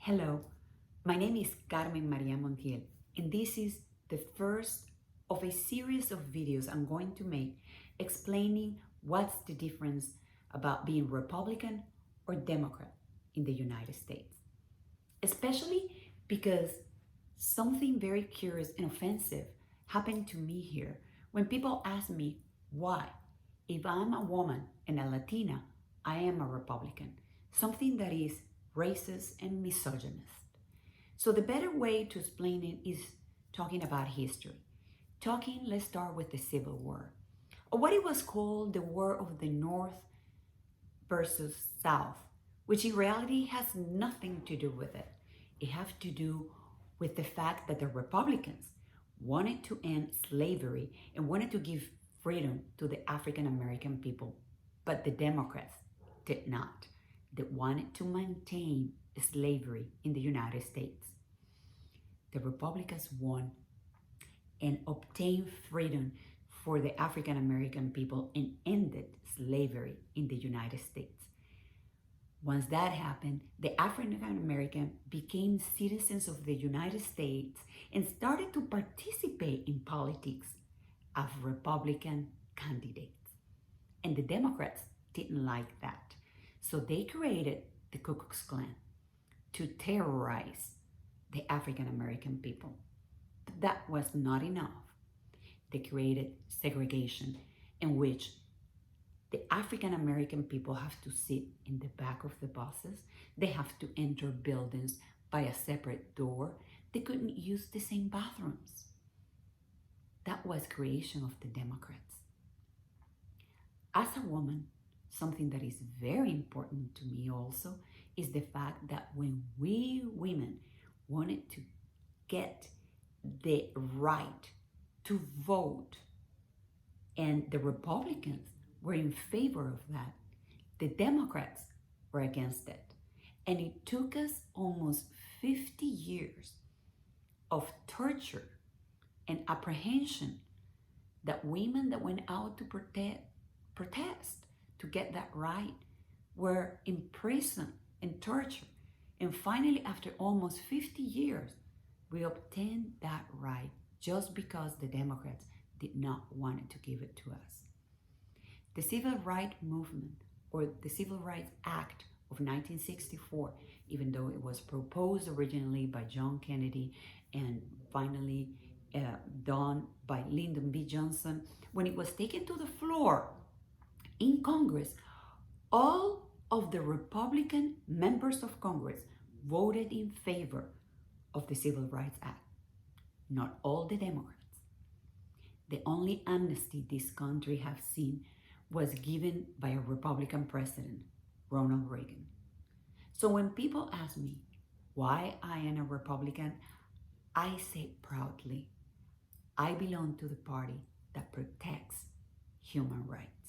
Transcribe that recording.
Hello, my name is Carmen Maria Montiel, and this is the first of a series of videos I'm going to make explaining what's the difference about being Republican or Democrat in the United States. Especially because something very curious and offensive happened to me here when people ask me why, if I'm a woman and a Latina, I am a Republican, something that is racist and misogynist. So the better way to explain it is talking about history. Let's start with the Civil War, or what it was called the War of the North versus South, which in reality has nothing to do with it. It has to do with the fact that the Republicans wanted to end slavery and wanted to give freedom to the African American people, but the Democrats did not. They wanted to maintain slavery in the United States. The Republicans won and obtained freedom for the African American people and ended slavery in the United States. Once that happened, the African American became citizens of the United States and started to participate in politics as Republican candidates. And the Democrats didn't like that. So they created the Ku Klux Klan to terrorize the African American people. But that was not enough. They created segregation in which the African American people have to sit in the back of the buses. They have to enter buildings by a separate door. They couldn't use the same bathrooms. That was creation of the Democrats. As a woman, something that is very important to me also is the fact that when we women wanted to get the right to vote and the Republicans were in favor of that, the Democrats were against it. And it took us almost 50 years of torture and apprehension that women that went out to protest to get that right were imprisoned and tortured. And finally, after almost 50 years, we obtained that right just because the Democrats did not want to give it to us. The Civil Rights Movement, or the Civil Rights Act of 1964, even though it was proposed originally by John Kennedy and finally done by Lyndon B. Johnson, when it was taken to the floor in Congress, all of the Republican members of Congress voted in favor of the Civil Rights Act. Not all the Democrats. The only amnesty this country has seen was given by a Republican president, Ronald Reagan. So when people ask me why I am a Republican, I say proudly, I belong to the party that protects human rights.